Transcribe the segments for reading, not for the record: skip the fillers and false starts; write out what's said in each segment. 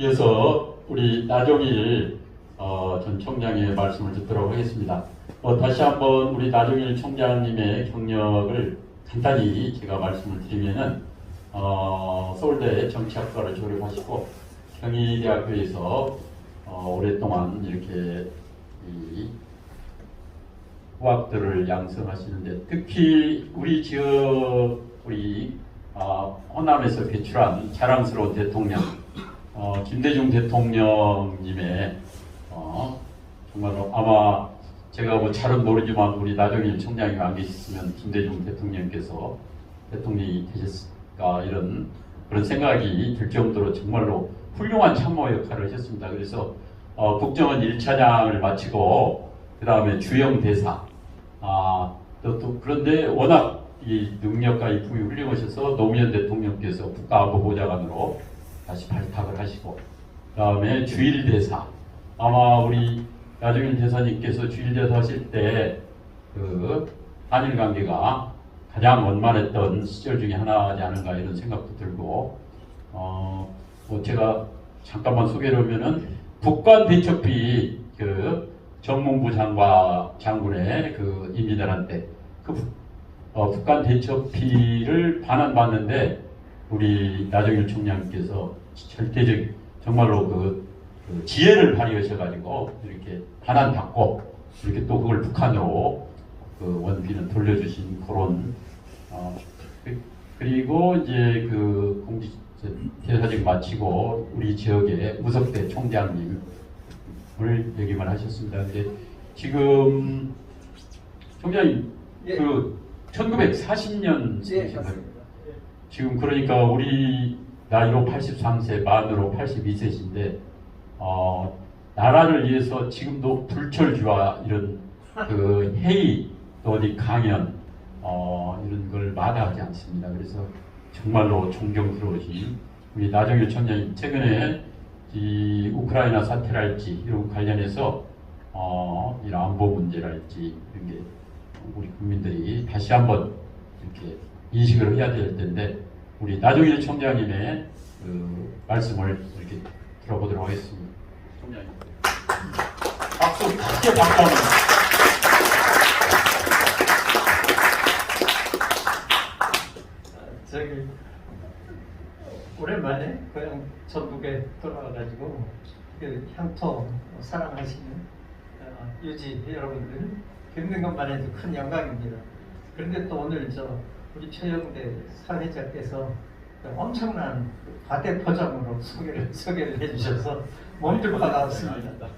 이어서 우리 나종일 전 총장의 말씀을 듣도록 하겠습니다. 다시 한번 우리 나종일 총장님의 경력을 간단히 제가 말씀을 드리면은 서울대 정치학과를 졸업하시고 경희대학교에서 오랫동안 이렇게 이 후학들을 양성하시는데 특히 우리 지역 우리 호남에서 배출한 자랑스러운 대통령 김대중 대통령님의 정말로 아마 제가 뭐 잘은 모르지만 우리 나종일 총장이 안 계셨으면 김대중 대통령께서 대통령이 되셨을까 이런 그런 생각이 들 정도로 정말로 훌륭한 참모 역할을 하셨습니다. 그래서 국정원 1차장을 마치고 그 다음에 주영 대사 또 그런데 워낙 이 능력과 이품이 훌륭하셔서 노무현 대통령께서 국가안보보좌관으로 다시 발탁을 하시고 그 다음에 주일대사 아마 우리 나종일 대사님께서 주일대사 하실 때 그 한일 관계가 가장 원만했던 시절 중에 하나지 않은가 이런 생각도 들고 뭐 제가 잠깐만 소개를 하면은 북한 대첩비 그 정무부 장군의 그 임기들한테 그 북한 대첩비를 반환받는데 우리 나종일 총장님께서 절대적 정말로 그 지혜를 발휘하셔가지고 이렇게 반환받고 이렇게 또 그걸 북한으로 그 원비는 돌려주신 그런 그리고 이제 그 공직 대사직 마치고 우리 지역의 우석대 총장님을 얘기만 하셨습니다. 근데 지금 총장님 예. 그 1940년 예, 지금 그러니까 우리 나이로 83세, 만으로 82세신데 나라를 위해서 지금도 불철주와 이런 그 회의 또 어디 강연 이런 걸 마다하지 않습니다. 그래서 정말로 존경스러우신 우리 나종일 총장님 최근에 이 우크라이나 사태랄지 이런 관련해서 이런 안보 문제랄지 이런 게 우리 국민들이 다시 한번 이렇게 인식을 해야 될 텐데 우리 나종일 총장님의 그 말씀을 이렇게 들어보도록 하겠습니다. 총장님, 박수 크게 박수 한번. 저기 오랜만에 고향 전북에 돌아와가지고 그 향토 사랑하시는 유지 여러분들 뵙는 것만 해도 큰 영광입니다. 그런데 또 오늘 우리 최영대 사회자께서 엄청난 과대포장으로 소개를 해주셔서 몸둘 바가 없습니다.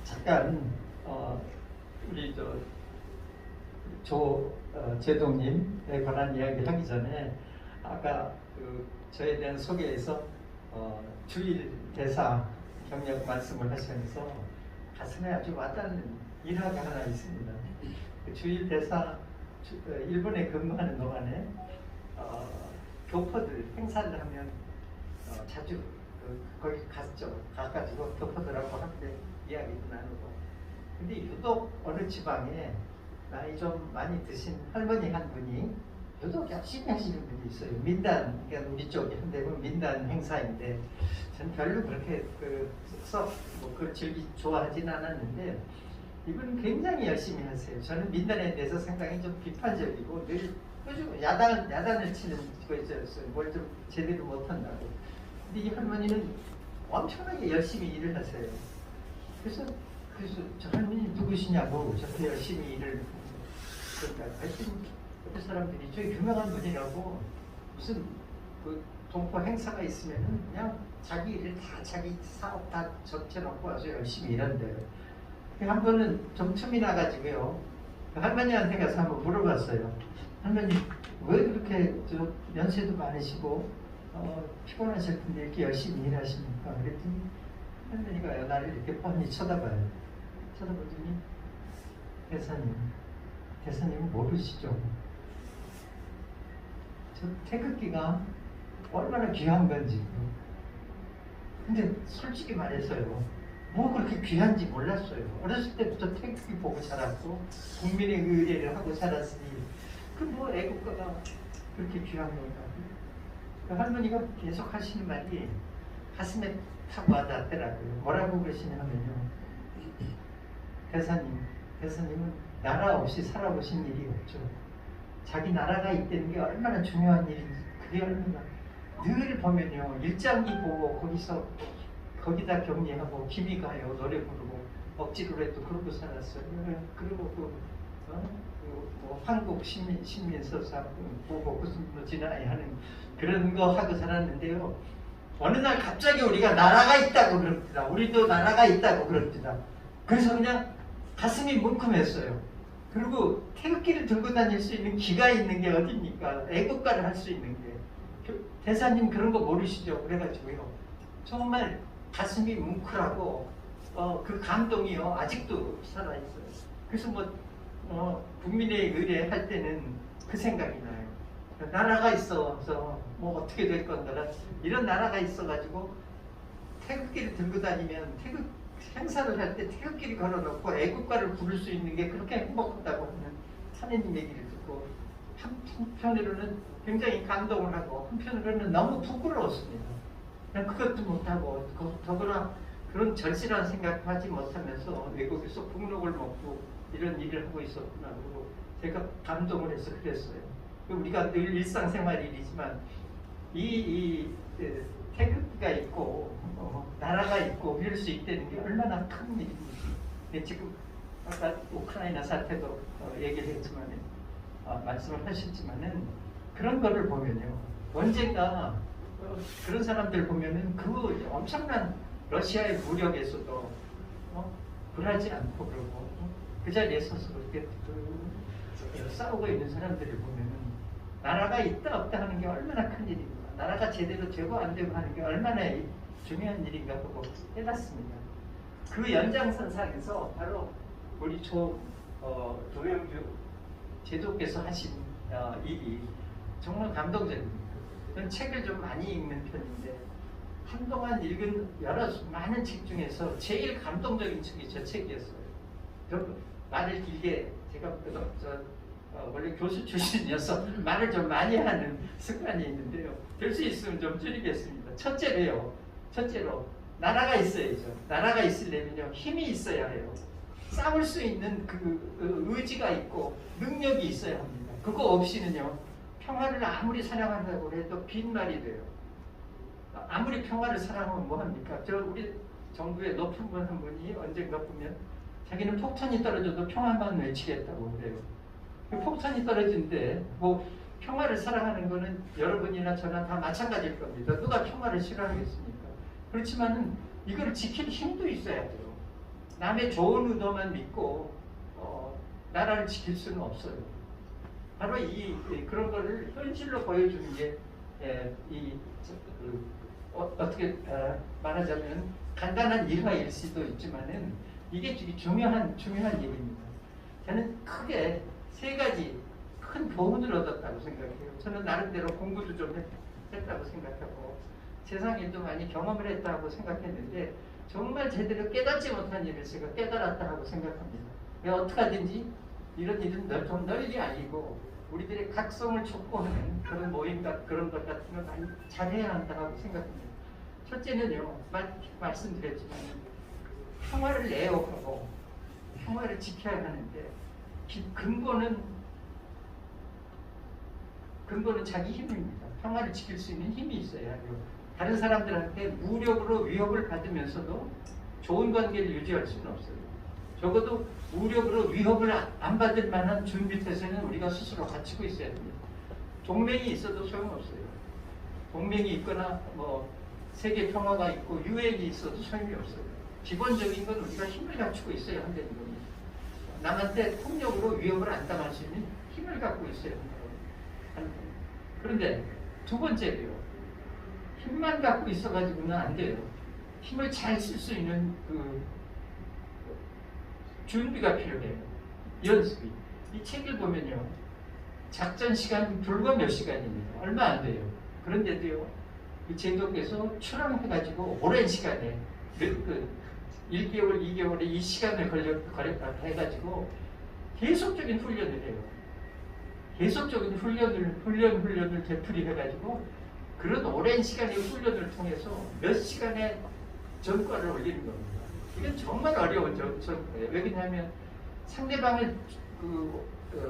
잠깐 우리 제동님에 관한 이야기 하기 전에 아까 저에 대한 소개에서 주일 대사 경력 말씀을 하시면서 가슴에 아주 와닿는 일화가 하나 있습니다. 주일 대사 일본에 근무하는 동안에 교포들 행사를 하면 자주 거기 가가지고 교포들하고 함께 이야기도 나누고. 근데 유독 어느 지방에 나이 좀 많이 드신 할머니 한 분이 유독 열심히 하시는 분이 있어요. 민단, 그러니까 우리 쪽에 현대는 민단 행사인데 전 별로 그렇게 그걸 좋아하진 않았는데 이분은 굉장히 열심히 하세요. 저는 민단에 대해서 상당히 좀 비판적이고 늘 요즘 야단을 치는 거 있었어요. 뭘 좀 제대로 못한다고. 근데 이 할머니는 엄청나게 열심히 일을 하세요. 그래서 저 할머니 누구시냐고 저렇게 열심히 일을 그러니까 하여튼 그 사람들이 저 유명한 분이라고 무슨 그 동포 행사가 있으면은 그냥 자기 일을 다 자기 사업 다 적혀놓고 아주 열심히 일한대요. 한 번은 좀 틈이 나가지고요. 그 할머니한테 가서 한번 물어봤어요. 할머니 왜 그렇게 연세도 많으시고 피곤하실 텐데 이렇게 열심히 일하십니까? 그랬더니 할머니가 나를 이렇게 뻔히 쳐다봐요. 쳐다보더니 대사님은 모르시죠? 저 태극기가 얼마나 귀한 건지. 근데 솔직히 말해서요. 뭐 그렇게 귀한지 몰랐어요. 어렸을 때부터 태극기 보고 자랐고 국민의 의례를 하고 자랐으니 그 뭐 애국가가 그렇게 귀한 건가? 그 할머니가 계속 하시는 말이 가슴에 탁 와닿더라고요. 뭐라고 그러시냐면요. 대사님은 나라 없이 살아보신 일이 없죠. 자기 나라가 있다는 게 얼마나 중요한 일인지 그게 얼마나 늘 보면요. 일장기 보고 거기다 격리하고 기미 가요. 노래 부르고 억지로라도 그러고 살았어요. 그리고 뭐 한국 신민서사 보고 무슨 뭐 지나야 하는 그런 거 하고 살았는데요. 어느 날 갑자기 우리가 나라가 있다고 그럽니다. 우리도 나라가 있다고 그럽니다. 그래서 그냥 가슴이 뭉클했어요. 그리고 태극기를 들고 다닐 수 있는 기가 있는 게 어딥니까? 애국가를 할 수 있는 게. 대사님 그런 거 모르시죠? 그래가지고요. 정말 가슴이 뭉클하고 그 감동이요. 아직도 살아있어요. 그래서 국민의 의례 할 때는 그 생각이 나요. 나라가 있어서 뭐 어떻게 될 건가 이런 나라가 있어가지고 태극기를 들고 다니면 행사를 할 때 태극기를 걸어놓고 애국가를 부를 수 있는 게 그렇게 행복하다고 하는 사내님 얘기를 듣고 한편으로는 굉장히 감동을 하고 한편으로는 너무 부끄러웠습니다. 그것도 못하고 더구나 그런 절실한 생각도 하지 못하면서 외국에서 북록을 먹고 이런 일을 하고 있었구나. 그리고 제가 감동을 해서 그랬어요. 우리가 늘 일상생활이지만 이 태극기가 있고 나라가 있고 이럴 수 있다는 게 얼마나 큰 일인지. 지금 아까 우크라이나 사태도 얘기를 했지만 말씀을 하셨지만은 그런 거를 보면요. 언젠가 그런 사람들 보면은 그 엄청난 러시아의 무력에서도 굴하지 않고 그러고 그 자리에 서서 그렇게 싸우고 있는 사람들을 보면은 나라가 있다 없다 하는 게 얼마나 큰 일인가. 나라가 제대로 되고 안 되고 하는 게 얼마나 중요한 일인가 보고 깨닫습니다. 그 연장선상에서 바로 우리 조영주 제도께서 하신 일이 정말 감동적입니다. 저는 책을 좀 많이 읽는 편인데 한동안 읽은 많은 책 중에서 제일 감동적인 책이 저 책이었어요. 말을 길게 제가 원래 교수 출신이어서 말을 좀 많이 하는 습관이 있는데요. 될 수 있으면 좀 줄이겠습니다. 첫째로 나라가 있어야죠. 나라가 있으려면요 힘이 있어야 해요. 싸울 수 있는 그 의지가 있고 능력이 있어야 합니다. 그거 없이는요 평화를 아무리 사랑한다고 해도 빈말이 돼요. 아무리 평화를 사랑하면 뭐합니까? 우리 정부의 높은 분 한 분이 언젠가 보면 자기는 폭탄이 떨어져도 평화만 외치겠다고 그래요. 그 폭탄이 떨어진데 뭐 평화를 사랑하는 거는 여러분이나 저나 다 마찬가지일 겁니다. 누가 평화를 싫어하겠습니까? 그렇지만은 이걸 지킬 힘도 있어야 돼요. 남의 좋은 의도만 믿고 나라를 지킬 수는 없어요. 바로 그런 거를 현실로 보여주는 게 어떻게 말하자면 간단한 일화일 수도 있지만은 이게 되게 중요한 얘기입니다. 저는 크게 세 가지 큰 교훈을 얻었다고 생각해요. 저는 나름대로 공부도 좀 했다고 생각하고 세상 일도 많이 경험을 했다고 생각했는데 정말 제대로 깨닫지 못한 일을 제가 깨달았다 하고 생각합니다. 어떻게 하든지 이런 일은 좀 널리 알리고 우리들의 각성을 촉구하는 그런 모임 그런 것 같은 걸 많이 잘해야 한다고 생각합니다. 첫째는요, 말씀드렸지만 평화를 애호하고 평화를 지켜야 하는데 근본은 자기 힘입니다. 평화를 지킬 수 있는 힘이 있어야 해요. 다른 사람들한테 무력으로 위협을 받으면서도 좋은 관계를 유지할 수는 없어요. 적어도 무력으로 위협을 안 받을 만한 준비태세는 우리가 스스로 갖추고 있어야 됩니다. 동맹이 있어도 소용없어요. 동맹이 있거나 세계 평화가 있고 유엔이 있어도 소용이 없어요. 기본적인 건 우리가 힘을 갖추고 있어야 한다는 겁니다. 남한테 폭력으로 위협을 안 당할 수 있는 힘을 갖고 있어야 한다는 겁니다. 그런데 두 번째로요. 힘만 갖고 있어가지고는 안 돼요. 힘을 잘 쓸 수 있는 준비가 필요해요. 연습이. 이 책을 보면요. 작전 시간 불과 몇 시간입니다. 얼마 안 돼요. 그런데도요. 이 제도께서 출항해가지고 오랜 시간에 1개월, 2개월에 이 시간을 걸렸다 해가지고 계속적인 훈련을 해요. 계속적인 훈련을 되풀이해가지고 그런 오랜 시간의 훈련을 통해서 몇 시간의 전과를 올리는 겁니다. 이건 정말 어려운 전과예요. 왜냐하면 상대방을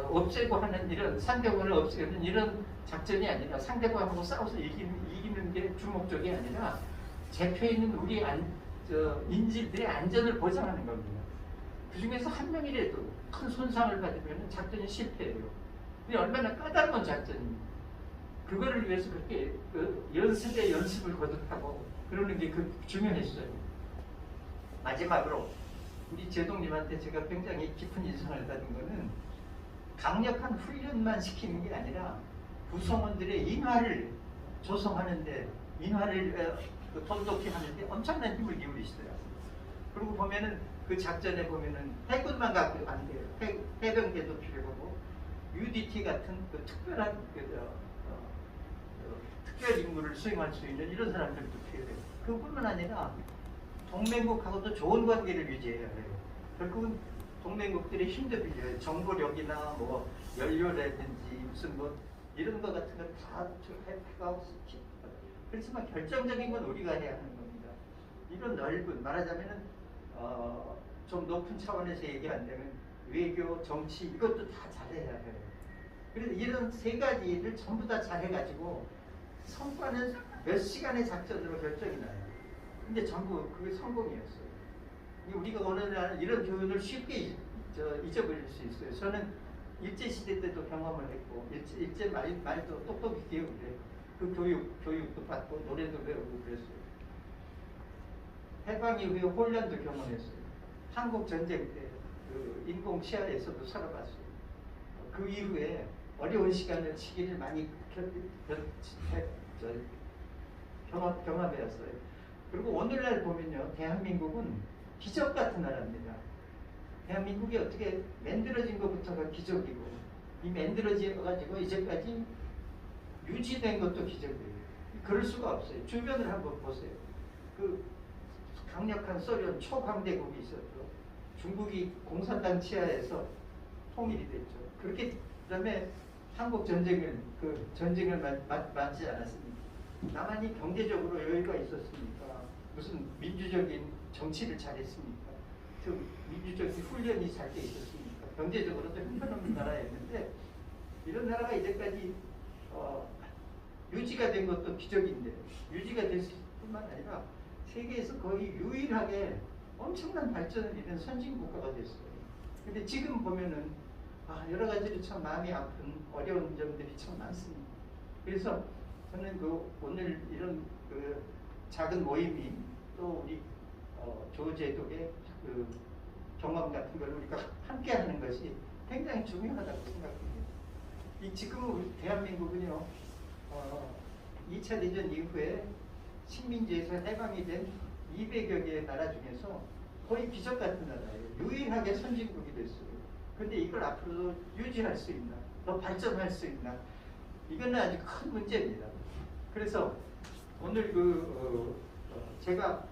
없애고 하는 이런 상대방을 없애는 이런 작전이 아니라 상대방하고 싸워서 이기는 게 주목적이 아니라 잡혀 있는 우리 인질들의 안전을 보장하는 겁니다. 그 중에서 한 명이라도 큰 손상을 받으면 작전이 실패해요. 근데 얼마나 까다로운 작전입니다. 그거를 위해서 그렇게 연습에 연습을 거듭하고 그러는 게 중요했어요. 마지막으로 우리 제동님한테 제가 굉장히 깊은 인상을 받은 거는 강력한 훈련만 시키는 게 아니라 구성원들의 인화를 조성하는데 인화를 돈독히 하는데 엄청난 힘을 기울이시더라고요. 그리고 보면은 그 작전에 보면은 해군만 갖고 안 돼요. 해병대도 필요하고 UDT 같은 그 특별한 특별 임무를 수행할 수 있는 이런 사람들도 필요해요. 그뿐만 아니라 동맹국하고도 좋은 관계를 유지해야 해요. 결국은 동맹국들의 힘도 빌려요. 정보력이나 뭐 연료라든지 무슨 뭐 이런 거 같은 걸다 해가고 그렇지만 결정적인 건 우리가 해야 하는 겁니다. 이런 넓은 말하자면은 좀 높은 차원에서 얘기한다면 외교, 정치 이것도 다 잘해야 해요. 그래서 이런 세 가지를 전부 다 잘해가지고 성과는 몇 시간의 작전으로 결정이 나요. 근데 전부 그게 성공이었어요. 우리가 오늘날 이런 교훈을 쉽게 잊어버릴 수 있어요. 저는 일제시대 때도 경험을 했고 일제 말도 똑똑히 기억을 해요. 그 교육도 받고 노래도 배우고 그랬어요. 해방 이후에 혼란도 경험했어요. 한국 전쟁 때 그 인공 치하에서도 살아봤어요. 그 이후에 어려운 시기를 많이 경험해왔어요. 그리고 오늘날 보면요, 대한민국은 기적 같은 나라입니다. 대한민국이 어떻게 만들어진 것부터가 기적이고 이 만들어져가지고 이제까지 유지된 것도 기적이에요. 그럴 수가 없어요. 주변을 한번 보세요. 그 강력한 소련 초강대국이 있었고 중국이 공산당 치하에서 통일이 됐죠. 그렇게 그다음에 한국 전쟁을 맞지 않았습니까? 나만이 경제적으로 여유가 있었습니까? 무슨 민주적인 정치를 잘했습니까? 민주적인 훈련이 잘 돼 있었습니까? 경제적으로도 힘없는 나라였는데 이런 나라가 이제까지 유지가 된 것도 기적인데 유지가 됐을 뿐만 아니라 세계에서 거의 유일하게 엄청난 발전을 이룬 선진국가가 됐어요. 근데 지금 보면은 여러 가지로 참 마음이 아픈 어려운 점들이 참 많습니다. 그래서 저는 오늘 이런 작은 모임이 또 우리 조제독의 경험 같은 걸 우리가 함께 하는 것이 굉장히 중요하다고 생각합니다. 지금 우리 대한민국은요, 2차 대전 이후에 식민지에서 해방이 된 200여 개의 나라 중에서 거의 기적 같은 나라예요. 유일하게 선진국이 됐어요. 근데 이걸 앞으로도 유지할 수 있나? 더 발전할 수 있나? 이거는 아주 큰 문제입니다. 그래서 오늘 제가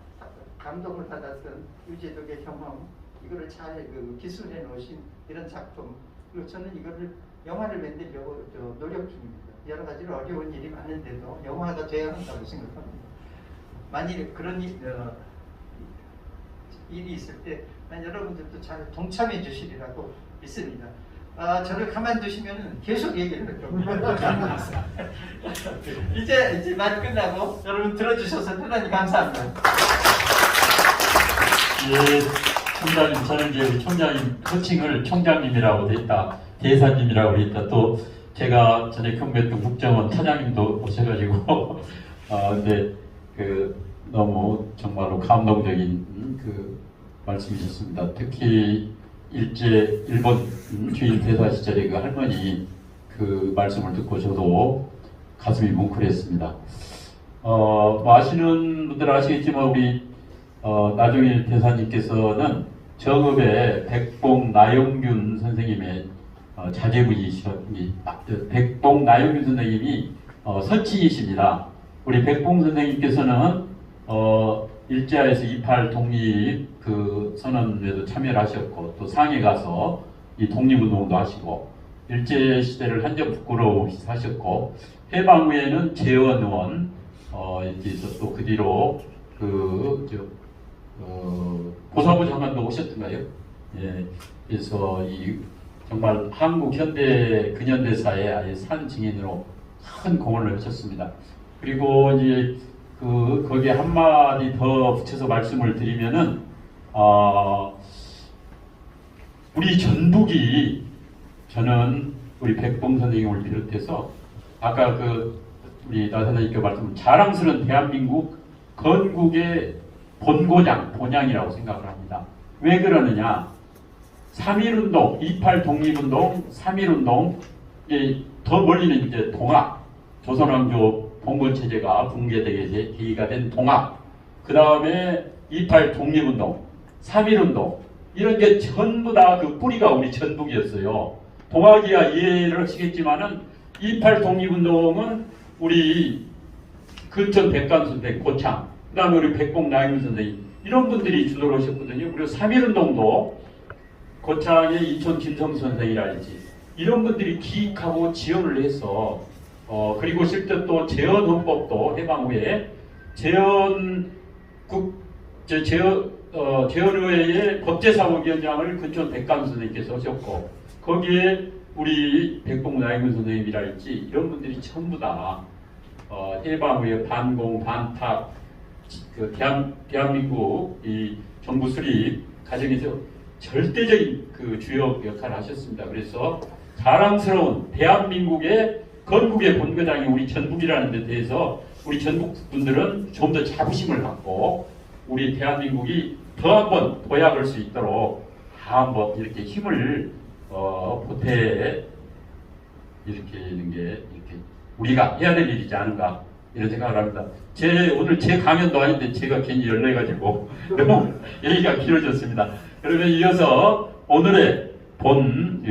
감동을 받았던 유재덕의 경험, 이거를 잘 기술해 놓으신 이런 작품, 그리고 저는 이거를 영화를 만들려고 노력 중입니다. 여러 가지로 어려운 일이 많은데도 영화가 돼야 한다고 생각합니다. 만일 그런 일이 있을 때 난 여러분들도 잘 동참해 주시리라고 믿습니다. 저를 가만두시면 계속 얘기를 할 겁니다. 이제 말 끝나고 여러분 들어주셔서 대단히 감사합니다. 예, 총장님, 저는 이제 우리 총장님 호칭을 총장님이라고 돼 있다, 대사님이라고 돼 있다. 또 제가 전에 경북 국정원 차장님도 오셔가지고 근데 너무 정말로 감동적인 말씀이셨습니다. 특히 일본 주일 대사 시절에 그 할머니 그 말씀을 듣고 저도 가슴이 뭉클했습니다. 아시는 분들은 아시겠지만 우리 나종일 대사님께서는 정읍의 백봉 나영균 선생님의 자제분이십니다. 백봉 나영균 선생님이 서치이십니다. 우리 백봉 선생님께서는 일제하에서 28 독립 선언에도 참여를 하셨고 또 상해 가서 이 독립운동도 하시고 일제 시대를 한 점 부끄러움없이 사셨고 해방 후에는 재원 의원 이렇게 해서 또 그 뒤로 보사부 장관도 오셨던가요? 예, 그래서 이 정말 한국 현대 근현대사의 아예 산 증인으로 큰 공헌을 하셨습니다. 그리고 이제 거기에 한마디 더 붙여서 말씀을 드리면은 우리 전북이 저는 우리 백봉 선생님을 비롯해서 아까 우리 나 선생님께 말씀 자랑스러운 대한민국 건국의 본향이라고 생각을 합니다. 왜 그러느냐? 3.1운동, 28 독립운동, 3.1운동, 더 멀리는 이제 동학, 조선왕조 봉건체제가 붕괴되게 계기가 된 동학, 그 다음에 28 독립운동, 3.1운동, 이런 게 전부 다 그 뿌리가 우리 전북이었어요. 동학이야 이해를 하시겠지만은 28 독립운동은 우리 근천 백관 선생, 고창, 그 다음에 우리 백봉 나임 선생님, 이런 분들이 주도를 하셨거든요. 그리고 3.1운동도 고창의 이촌 김성 선생이라든지 이런 분들이 기획하고 지원을 해서 그리고 실제 또 재헌헌법도 해방 후에 재헌의회의 법제사법위원장을 근촌 백관 선생님께서 하셨고 거기에 우리 백봉 나임근 선생님이랄지 이런 분들이 전부 다 해방 후에 반공 반탁 대한민국 이 정부 수립 과정에서 절대적인 주요 역할을 하셨습니다. 그래서 자랑스러운 대한민국의 건국의 본거장이 우리 전북이라는 데 대해서 우리 전북 분들은 좀 더 자부심을 갖고 우리 대한민국이 더 한번 도약할 수 있도록 다 한번 이렇게 힘을 보태 이렇게 있는 게 이렇게 우리가 해야 될 일이지 않은가 이런 생각을 합니다. 오늘 제 강연도 아닌데 제가 괜히 열내가지고 너무 얘기가 길어졌습니다. 그러면 이어서 오늘의 본